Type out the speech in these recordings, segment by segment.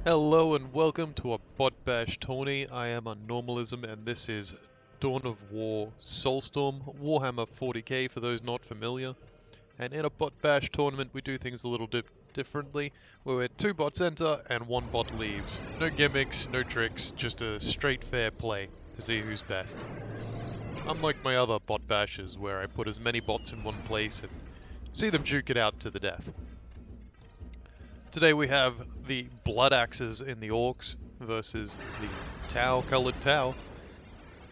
Hello and welcome to a Bot Bash tourney. I am Normalism and this is Dawn of War Soulstorm, Warhammer 40k for those not familiar. And in a Bot Bash tournament we do things a little differently, where 2 bots enter and 1 bot leaves. No gimmicks, no tricks, just a straight fair play to see who's best. Unlike my other Bot Bashes where I put as many bots in one place and see them duke it out to the death. Today we have the Blood Axes in the Orcs versus the Tau-coloured Tau,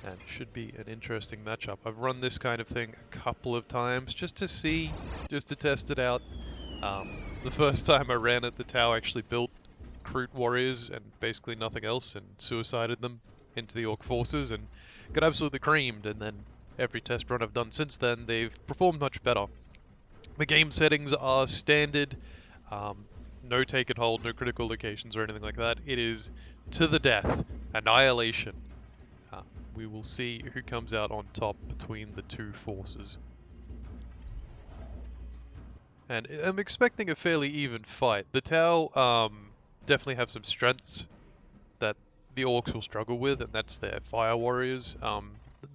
and should be an interesting matchup. I've run this kind of thing a couple of times just to see, just to test it out. The first time I ran it, the Tau actually built Kroot warriors and basically nothing else and suicided them into the Orc forces and got absolutely creamed, and then every test run I've done since then, they've performed much better. The game settings are standard. No take and hold, no critical locations or anything like that. It is to the death, annihilation. We will see who comes out on top between the 2 forces. And I'm expecting a fairly even fight. The Tau definitely have some strengths that the Orcs will struggle with, and that's their fire warriors.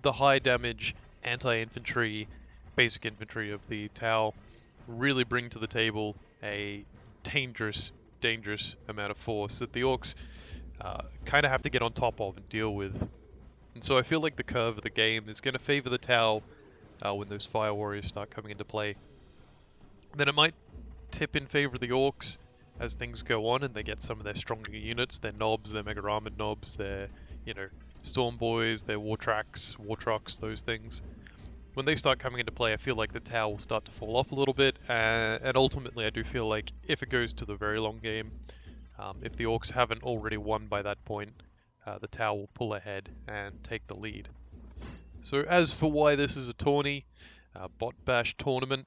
The high damage anti-infantry, basic infantry of the Tau really bring to the table a dangerous amount of force that the Orcs kind of have to get on top of and deal with. And so I feel like the curve of the game is going to favor the Tau when those Fire Warriors start coming into play. Then it might tip in favor of the Orcs as things go on and they get some of their stronger units, their Nobs, their Mega Armored Nobs, their, Storm Boys, their War Trucks, those things. When they start coming into play, I feel like the Tau will start to fall off a little bit, and ultimately I do feel like if it goes to the very long game, if the Orcs haven't already won by that point, the Tau will pull ahead and take the lead. So as for why this is a tourney, Bot Bash tournament,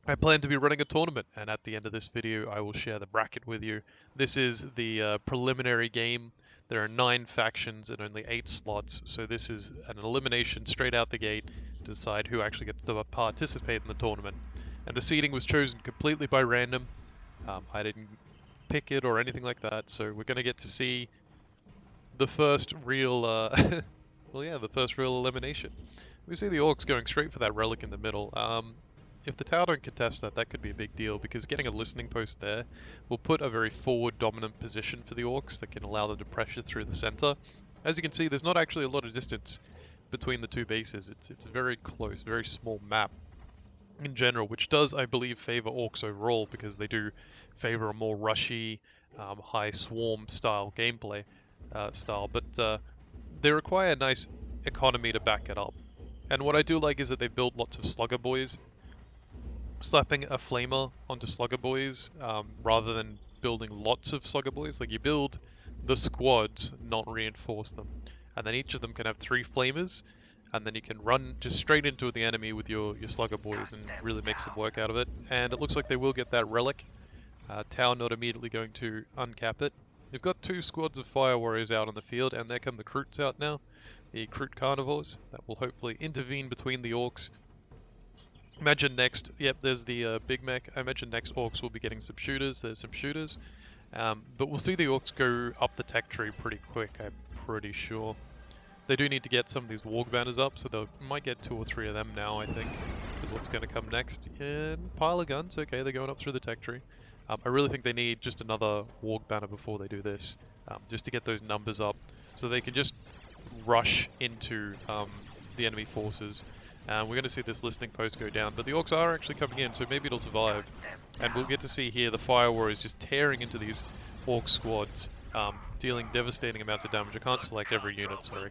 I plan to be running a tournament, and at the end of this video I will share the bracket with you. This is the preliminary game. There are 9 factions and only 8 slots, so this is an elimination straight out the gate to decide who actually gets to participate in the tournament. And the seeding was chosen completely by random. I didn't pick it or anything like that, so we're going to get to see the first real, the first real elimination. We see the Orcs going straight for that relic in the middle. If the Tau don't contest that, that could be a big deal, because getting a listening post there will put a very forward dominant position for the Orcs that can allow them to pressure through the center. As you can see, there's not actually a lot of distance between the 2 bases. It's a very close, very small map in general, which does, I believe, favor Orcs overall, because they do favor a more rushy, high swarm style gameplay but they require a nice economy to back it up. And what I do like is that they've built lots of Slugger Boys. Slapping a Flamer onto Slugger Boys rather than building lots of Slugger Boys. Like, you build the squads, not reinforce them. And then each of them can have 3 Flamers, and then you can run just straight into the enemy with your Slugger Boys and really make some work out of it. And it looks like they will get that relic. Tau not immediately going to uncap it. They've got 2 squads of Fire Warriors out on the field, and there come the Kroots out now. The Kroot Carnivores that will hopefully intervene between the Orcs. Imagine next, yep, there's the Big Mech. I imagine next Orcs will be getting some shooters. There's some shooters. But we'll see the Orcs go up the tech tree pretty quick, I'm pretty sure. They do need to get some of these Warg banners up, so they might get 2 or 3 of them now, I think, is what's going to come next. And pile of guns, okay, they're going up through the tech tree. I really think they need just another Warg banner before they do this, just to get those numbers up, so they can just rush into the enemy forces. We're going to see this listening post go down, but the Orcs are actually coming in, so maybe it'll survive. And we'll get to see here the Fire Warriors just tearing into these Orc squads, dealing devastating amounts of damage. I can't select every unit, sorry.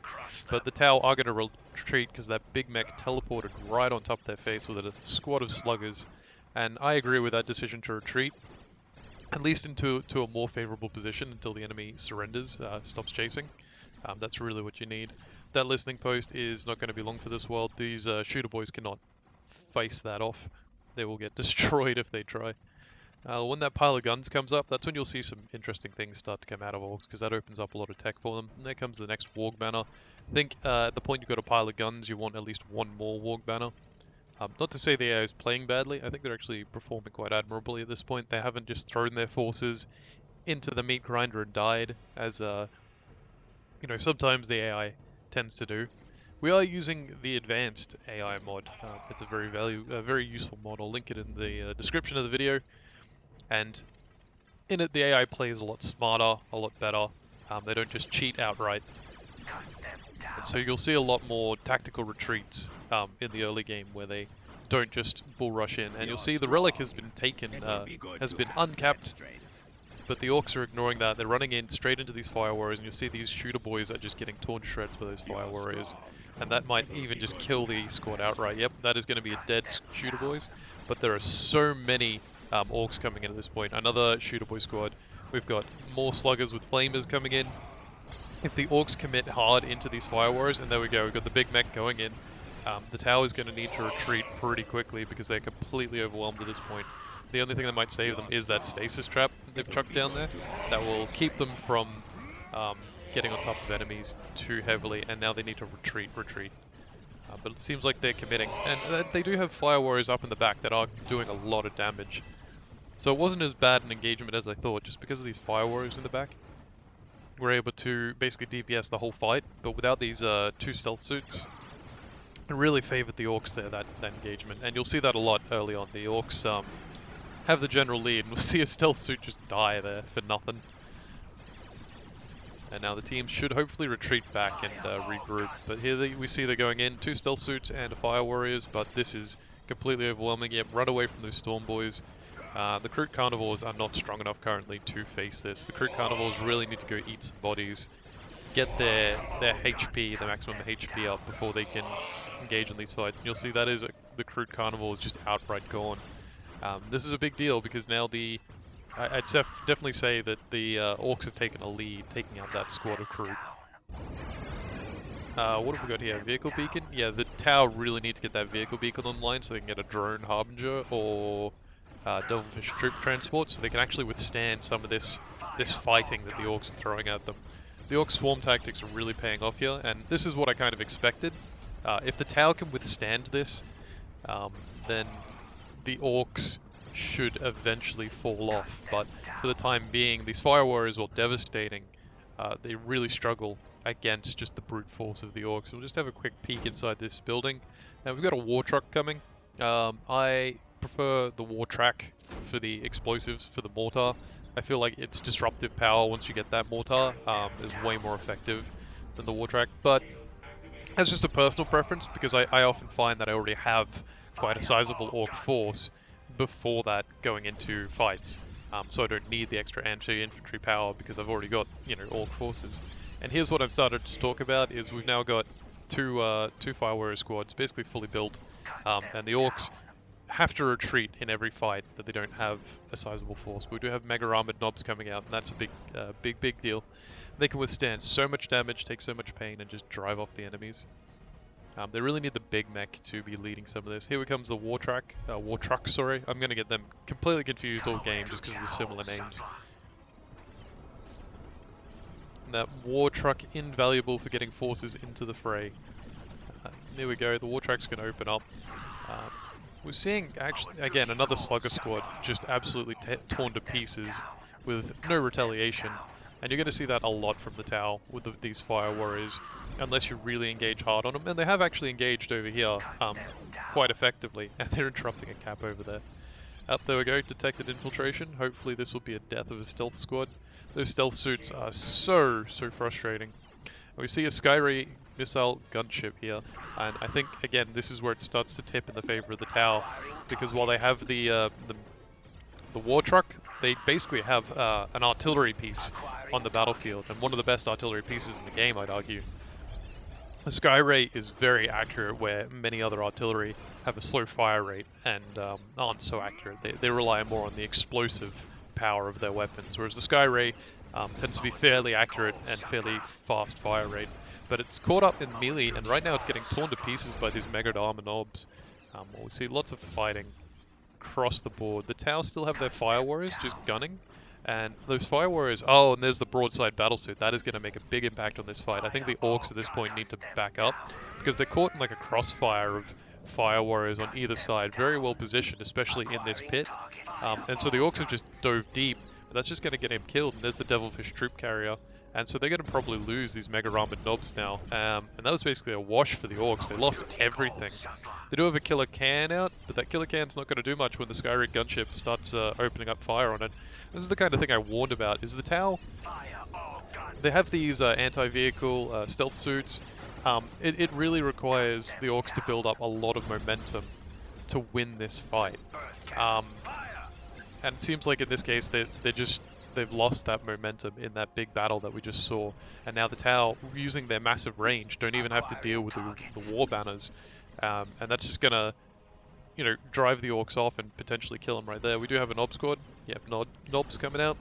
But the Tau are going to retreat because that Big Mech teleported right on top of their face with a squad of sluggers. And I agree with that decision to retreat, at least into a more favorable position until the enemy surrenders, stops chasing. That's really what you need. That listening post is not going to be long for this world. These shooter boys cannot face that off. They will get destroyed if they try. When that pile of guns comes up, that's when you'll see some interesting things start to come out of Orcs, because that opens up a lot of tech for them. And there comes the next Warg banner. I think at the point you've got a pile of guns, you want at least 1 more Warg banner. Not to say the AI is playing badly. I think they're actually performing quite admirably at this point. They haven't just thrown their forces into the meat grinder and died, as you know, sometimes the AI tends to do. We are using the advanced AI mod. It's a very useful mod. I'll link it in the description of the video. And in it, the AI plays a lot smarter, a lot better. They don't just cheat outright. And so you'll see a lot more tactical retreats in the early game where they don't just bull rush in. And you'll see the relic has been taken, has been uncapped. But the orcs are ignoring that. They're running in straight into these fire warriors, and you'll see these shooter boys are just getting torn to shreds by those fire warriors. And that might even just kill the squad outright. Yep, that is going to be a dead shooter boys. But there are so many orcs coming in at this point. Another shooter boy squad. We've got more sluggers with flamers coming in. If the orcs commit hard into these fire warriors, and there we go, we've got the big mech going in. The tower is going to need to retreat pretty quickly because they're completely overwhelmed at this point. The only thing that might save them is that stasis trap they've chucked down there. That will keep them from getting on top of enemies too heavily, and now they need to retreat. But it seems like they're committing. And they do have fire warriors up in the back that are doing a lot of damage. So it wasn't as bad an engagement as I thought, just because of these fire warriors in the back. We're able to basically DPS the whole fight, but without these 2 stealth suits, it really favored the orcs there, that engagement. And you'll see that a lot early on. The orcs have the general lead, and we'll see a stealth suit just die there for nothing. And now the teams should hopefully retreat back and regroup. But here we see they're going in, 2 stealth suits and fire warriors, but this is completely overwhelming. Yep, run away from those storm boys. The Kroot Carnivores are not strong enough currently to face this. The Kroot Carnivores really need to go eat some bodies, get their HP, the maximum HP up before they can engage in these fights. And you'll see that is the Kroot Carnivore is just outright gone. This is a big deal because now I'd definitely say that the orcs have taken a lead, taking out that squad of Kroot. What have we got here? Vehicle beacon? Yeah, the tower really need to get that vehicle beacon online so they can get a drone harbinger or Devilfish troop transport, so they can actually withstand some of this fighting that the orcs are throwing at them. The orc swarm tactics are really paying off here, and this is what I kind of expected. If the tower can withstand this, then the orcs should eventually fall off, but for the time being, these fire warriors, while devastating, they really struggle against just the brute force of the orcs. We'll just have a quick peek inside this building. Now we've got a war truck coming. I prefer the war track for the explosives for the mortar. I feel like its disruptive power once you get that mortar is way more effective than the war track, but that's just a personal preference because I often find that I already have quite a sizable orc force before that going into fights, so I don't need the extra anti-infantry power because I've already got, you know, orc forces. And here's what I've started to talk about is we've now got two fire warrior squads basically fully built, and the orcs have to retreat in every fight that they don't have a sizable force. We do have mega armored knobs coming out, and that's a big deal. They can withstand so much damage, take so much pain, and just drive off the enemies. They really need the big mech to be leading some of this. Here comes the war truck, sorry. I'm going to get them completely confused all game just because of the similar names. And that war truck invaluable for getting forces into the fray. There we go, the war truck's going to open up. We're seeing, actually, again, another slugger squad just absolutely torn to pieces with no retaliation. And you're going to see that a lot from the tower with these fire warriors, unless you really engage hard on them. And they have actually engaged over here quite effectively, and they're interrupting a cap over there. There we go, detected infiltration. Hopefully this will be a death of a stealth squad. Those stealth suits are so frustrating. We see a Skyray missile gunship here, and I think, again, this is where it starts to tip in the favor of the tower, because while they have the war truck, they basically have an artillery piece on the battlefield, and one of the best artillery pieces in the game, I'd argue. The Skyray is very accurate, where many other artillery have a slow fire rate and aren't so accurate. They rely more on the explosive power of their weapons, whereas the Skyray tends to be fairly accurate and fairly fast fire rate. But it's caught up in melee, and right now it's getting torn to pieces by these mega armor knobs. We see lots of fighting across the board. The towers still have their fire warriors just gunning, and those fire warriors... Oh, and there's the broadside battlesuit. That is going to make a big impact on this fight. I think the orcs at this point need to back up, because they're caught in like a crossfire of fire warriors on either side, very well positioned, especially in this pit. And so the orcs have just dove deep, but that's just going to get him killed, and there's the Devilfish Troop Carrier. And so they're going to probably lose these Mega Armored Knobs now. And that was basically a wash for the Orcs. They lost everything. They do have a Killer Can out, but that Killer Can's not going to do much when the Skyrig gunship starts opening up fire on it. This is the kind of thing I warned about, is the Tau, they have these anti-vehicle stealth suits. It really requires the Orcs to build up a lot of momentum to win this fight. And it seems like in this case they've lost that momentum in that big battle that we just saw, and now the Tau, using their massive range, don't even have to deal with the war banners, and that's just gonna, drive the Orcs off and potentially kill them right there. We do have a Knob squad. Yep, Knobs coming out.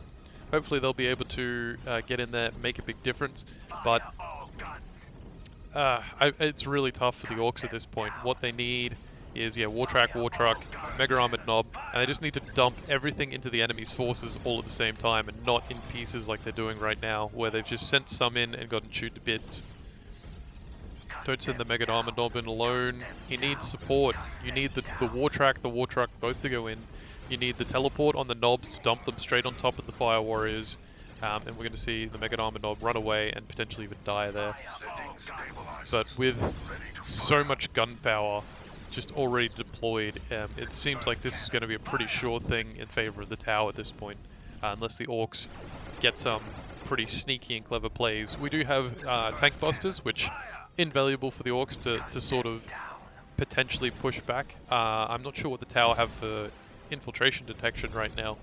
Hopefully they'll be able to get in there, make a big difference, but it's really tough for the Orcs at this point. What they need is, War Truck, Mega Armored Knob, and they just need to dump everything into the enemy's forces all at the same time, and not in pieces like they're doing right now, where they've just sent some in and gotten chewed to bits. Don't send the Mega Armored Knob in alone. He needs support. You need the War Truck both to go in. You need the teleport on the Knobs to dump them straight on top of the Fire Warriors. And we're going to see the Mega Armored Knob run away and potentially even die there. But with so much gunpowder just already deployed, it seems like this is going to be a pretty sure thing in favor of the Tau at this point, unless the Orcs get some pretty sneaky and clever plays. We do have tank busters, which invaluable for the Orcs to sort of potentially push back. I'm not sure what the Tau have for infiltration detection right now.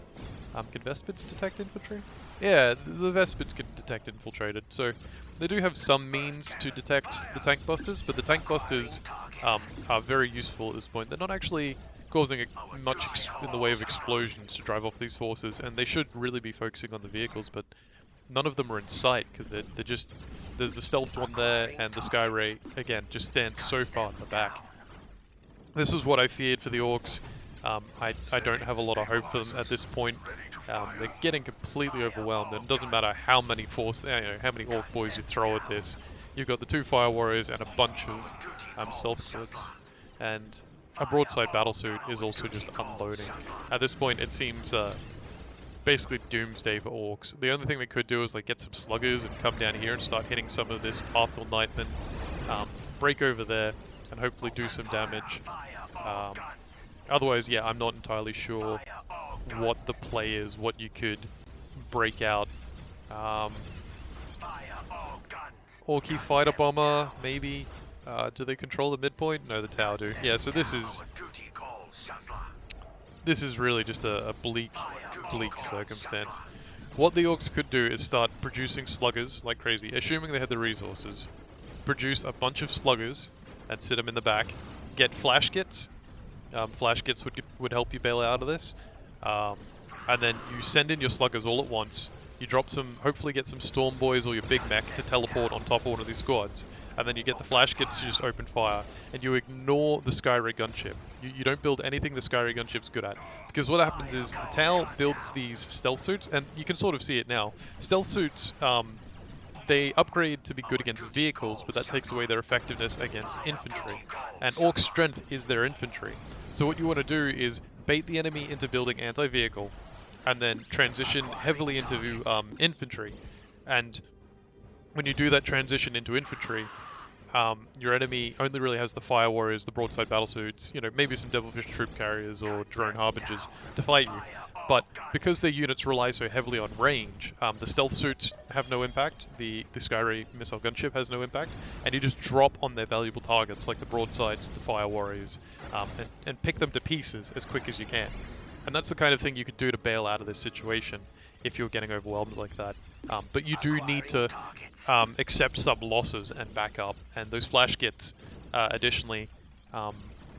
Can Vespids detect infantry? Yeah, the Vespids can detect infiltrated, so they do have some means to detect the tank busters, but the tank busters are very useful at this point. They're not actually causing much in the way of explosions to drive off these forces, and they should really be focusing on the vehicles, but none of them are in sight, because they're just, there's the stealth one there, and the Sky Ray, again, just stands so far in the back. This is what I feared for the Orcs. I don't have a lot of hope for them at this point. They're getting completely overwhelmed, and it doesn't matter how many how many Orc boys you throw at this. You've got the 2 Fire Warriors and a bunch of stealth kits, and a broadside battlesuit is also just unloading. At this point, it seems basically doomsday for Orcs. The only thing they could do is like get some sluggers and come down here and start hitting some of this Pathful Nightmen, break over there, and hopefully do some damage. Otherwise, I'm not entirely sure what the play is, what you could break out. Orky Fighter Bomber, maybe. Do they control the midpoint? No, the Tau do. Yeah, so this is really just a bleak circumstance. What the Orcs could do is start producing sluggers like crazy, assuming they had the resources. Produce a bunch of sluggers and sit them in the back. Get flash kits. Flash kits would help you bail out of this. And then you send in your sluggers all at once. You drop some, hopefully get some Storm Boys or your big mech to teleport on top of one of these squads. And then you get the flash kits to just open fire. And you ignore the Skyray gunship. You don't build anything the Skyray gunship's good at. Because what happens is the Tau builds these stealth suits, and you can sort of see it now. Stealth suits, they upgrade to be good against vehicles, but that takes away their effectiveness against infantry. And Orc strength is their infantry. So what you want to do is bait the enemy into building anti-vehicle, and then transition heavily into infantry. And when you do that transition into infantry, your enemy only really has the Fire Warriors, the broadside battlesuits, maybe some Devilfish Troop Carriers or Drone Harbingers to fight you. But because their units rely so heavily on range, the stealth suits have no impact, the Skyray missile gunship has no impact, and you just drop on their valuable targets like the broadsides, the Fire Warriors, and pick them to pieces as quick as you can. And that's the kind of thing you could do to bail out of this situation if you're getting overwhelmed like that. But you do need to accept some losses and back up, and those flash kits, additionally,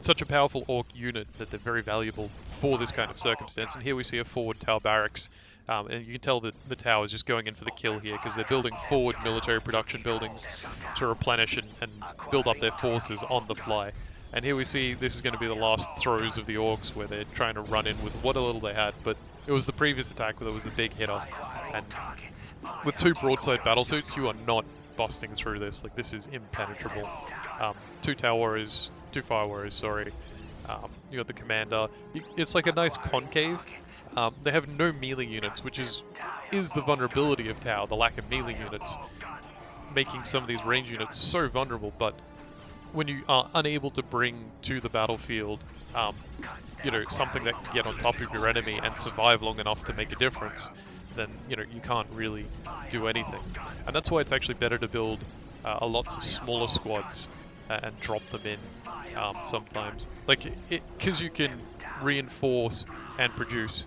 such a powerful Orc unit that they're very valuable for this kind of circumstance. And here we see a forward Tau barracks, and you can tell that the Tau is just going in for the kill here because they're building forward military production buildings to replenish and build up their forces on the fly. And here we see this is going to be the last throws of the Orcs, where they're trying to run in with what a little they had, but it was the previous attack where there was the big hitter. And with 2 broadside battlesuits, you are not busting through this. Like, this is impenetrable. 2 Fire Warriors, sorry. you got the commander. It's like a nice concave. They have no melee units, which is the vulnerability of Tau, the lack of melee units, making some of these range units so vulnerable. But when you are unable to bring to the battlefield, you know, something that can get on top of your enemy and survive long enough to make a difference, then, you know, you can't really do anything. And that's why it's actually better to build a lots of smaller squads and drop them in sometimes. Like, because you can reinforce and produce.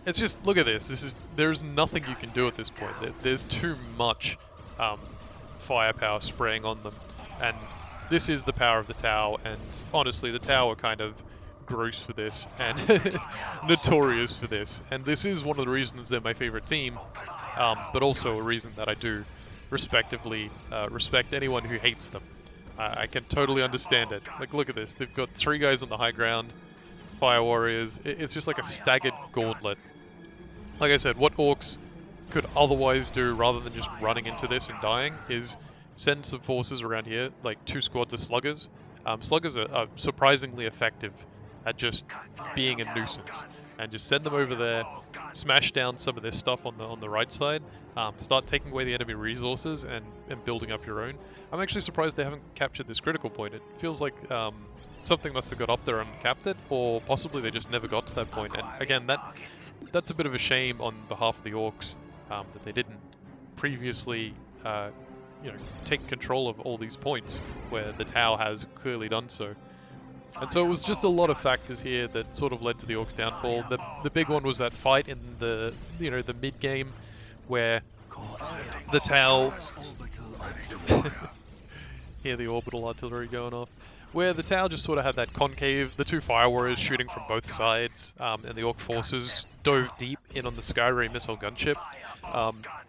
It's just, look at this. There's nothing you can do at this point. There's too much firepower spraying on them. And this is the power of the Tau, and honestly, the Tau are kind of gross for this, and notorious for this. And this is one of the reasons they're my favorite team, but also a reason that I do respect anyone who hates them. I can totally understand it. Like, look at this. They've got 3 guys on the high ground, fire warriors. It's just like a staggered gauntlet. Like I said, what orcs could otherwise do rather than just running into this and dying is send some forces around here, like 2 squads of sluggers. Sluggers are surprisingly effective at just being a nuisance, and just send them over there, smash down some of this stuff on the right side, start taking away the enemy resources and building up your own. I'm actually surprised they haven't captured this critical point. It feels like something must have got up there and capped it, or possibly they just never got to that point. And again, that's a bit of a shame on behalf of the orcs, that they didn't previously you know, take control of all these points where the Tau has clearly done so. And so it was just a lot of factors here that sort of led to the orcs' downfall. The big one was that fight in the, you know, the mid game where the Tau hear the orbital artillery going off, where the Tau just sort of had that concave, the 2 fire warriors shooting from both sides, and the orc forces dove deep in on the Skyray missile gunship,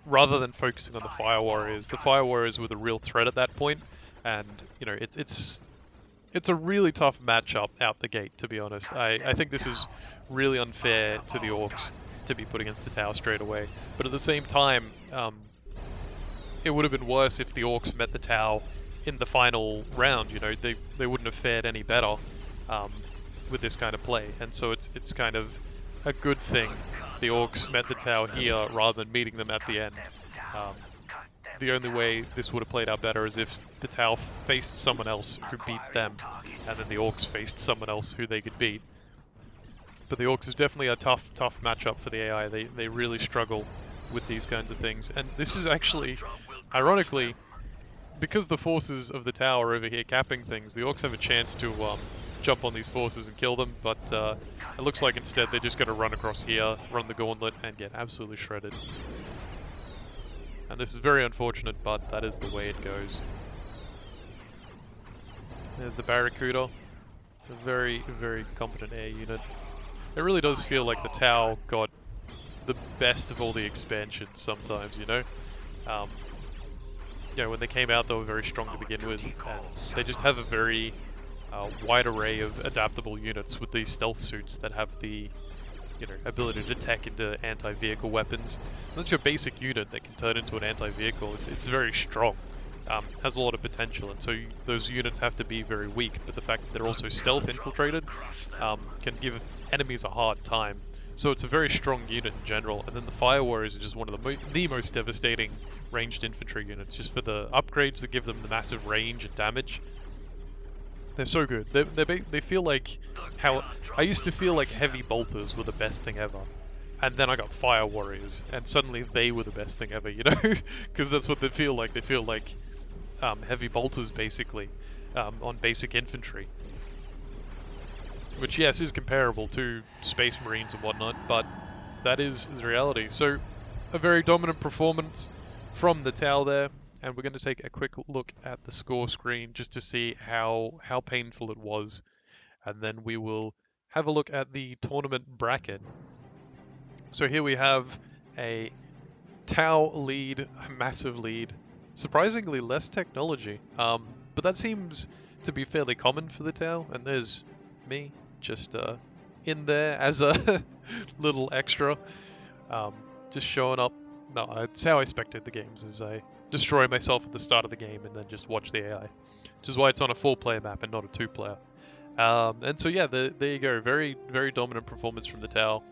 rather than focusing on the fire warriors. The fire warriors were the real threat at that point, and, you know, it's a really tough matchup out the gate, to be honest. I think this is really unfair to the orcs to be put against the Tau straight away, but at the same time, it would have been worse if the orcs met the Tau in the final round. You know, they wouldn't have fared any better with this kind of play, and so it's kind of a good thing the orcs met the Tau here rather than meeting them at the end. The only way this would have played out better is if the Tau faced someone else who beat them, and then the orcs faced someone else who they could beat. But the orcs is definitely a tough matchup for the AI. They really struggle with these kinds of things, and this is actually, ironically, because the forces of the Tau are over here capping things, the orcs have a chance to jump on these forces and kill them, but it looks like instead they're just going to run across here, run the gauntlet, and get absolutely shredded. And this is very unfortunate, but that is the way it goes. There's the Barracuda, a very, very competent air unit. It really does feel like the Tau got the best of all the expansions sometimes, you know? You know, when they came out, they were very strong to begin with, and they just have a very wide array of adaptable units with these stealth suits that have the, you know, ability to tech into anti-vehicle weapons. That's your basic unit that can turn into an anti-vehicle. It's very strong, has a lot of potential, and so those units have to be very weak, but the fact that they're also stealth infiltrated can give enemies a hard time. So it's a very strong unit in general, and then the Fire Warriors are just one of the most devastating ranged infantry units, just for the upgrades that give them the massive range and damage. They're so good. They feel like how I used to feel like heavy bolters were the best thing ever, and then I got Fire Warriors, and suddenly they were the best thing ever, you know? Because that's what they feel like. They feel like heavy bolters, basically, on basic infantry. Which, yes, is comparable to Space Marines and whatnot, but that is the reality. So, a very dominant performance from the Tau there, and we're going to take a quick look at the score screen just to see how painful it was, and then we will have a look at the tournament bracket. So here we have a Tau lead, a massive lead, surprisingly less technology, but that seems to be fairly common for the Tau, and there's me just in there as a little extra, just showing up. No, it's how I spectate the games, is I destroy myself at the start of the game and then just watch the AI, which is why it's on a 4-player map and not a 2-player. And so yeah, there you go. Very, very dominant performance from the Tau.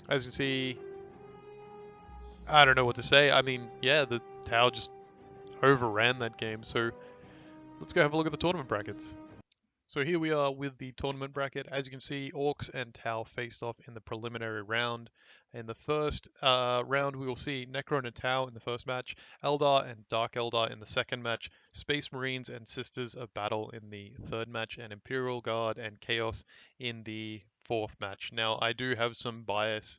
As you can see, I don't know what to say. I mean, yeah, the Tau just overran that game. So let's go have a look at the tournament brackets. So here we are with the tournament bracket. As you can see, Orcs and Tau faced off in the preliminary round. In the first round, we will see Necron and Tau in the first match, Eldar and Dark Eldar in the second match, Space Marines and Sisters of Battle in the third match, and Imperial Guard and Chaos in the fourth match. Now, I do have some bias.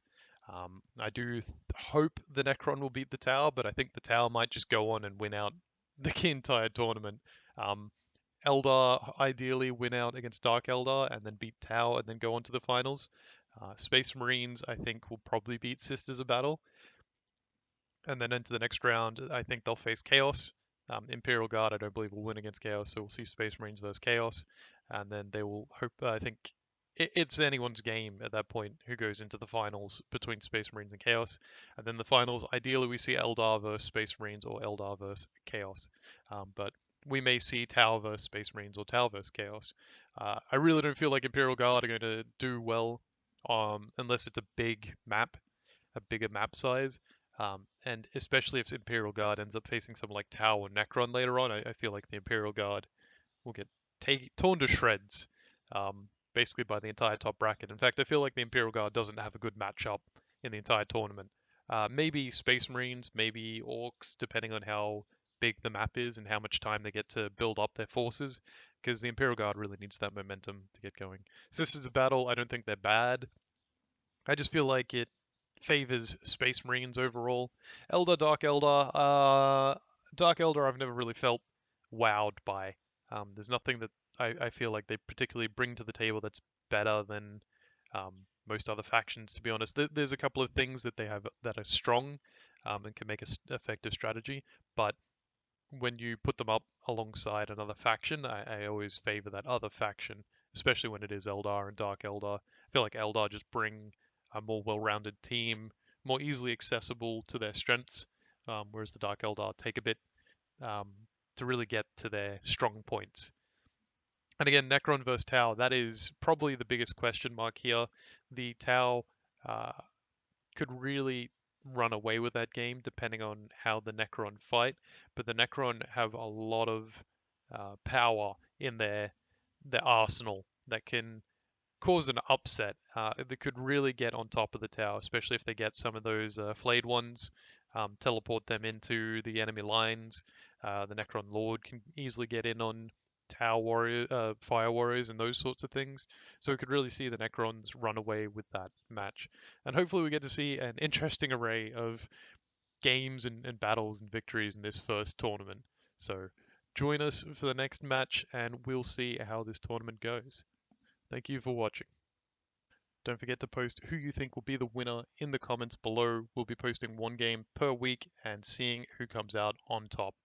I do hope the Necron will beat the Tau, but I think the Tau might just go on and win out the entire tournament. Um, Eldar ideally win out against Dark Eldar and then beat Tau and then go on to the finals. Space Marines, I think, will probably beat Sisters of Battle. And then into the next round, I think they'll face Chaos. Imperial Guard, I don't believe, will win against Chaos, so we'll see Space Marines versus Chaos. And then they will hope, I think, it's anyone's game at that point who goes into the finals between Space Marines and Chaos. And then the finals, ideally, we see Eldar versus Space Marines or Eldar versus Chaos. But we may see Tau versus Space Marines or Tau versus Chaos. I really don't feel like Imperial Guard are going to do well unless it's a big map, a bigger map size. And especially if Imperial Guard ends up facing someone like Tau or Necron later on, I feel like the Imperial Guard will get torn to shreds, basically by the entire top bracket. In fact, I feel like the Imperial Guard doesn't have a good matchup in the entire tournament. Maybe Space Marines, maybe Orcs, depending on how big the map is and how much time they get to build up their forces, because the Imperial Guard really needs that momentum to get going. Sisters of Battle, I don't think they're bad. I just feel like it favors Space Marines overall. Dark Eldar, I've never really felt wowed by. There's nothing that I feel like they particularly bring to the table that's better than most other factions, to be honest. There's a couple of things that they have that are strong and can make a effective strategy, but when you put them up alongside another faction, I always favor that other faction, especially when it is Eldar and Dark Eldar. I feel like Eldar just bring a more well-rounded team, more easily accessible to their strengths, whereas the Dark Eldar take a bit um, to really get to their strong points. And again, Necron versus Tau, that is probably the biggest question mark here. The Tau uh, could really run away with that game depending on how the Necron fight. But the Necron have a lot of power in their arsenal that can cause an upset. They could really get on top of the tower, especially if they get some of those flayed ones, teleport them into the enemy lines. The Necron Lord can easily get in on fire warriors, and those sorts of things. So we could really see the Necrons run away with that match, and hopefully we get to see an interesting array of games and battles and victories in this first tournament. So join us for the next match, and we'll see how this tournament goes. Thank you for watching. Don't forget to post who you think will be the winner in the comments below. We'll be posting one game per week and seeing who comes out on top.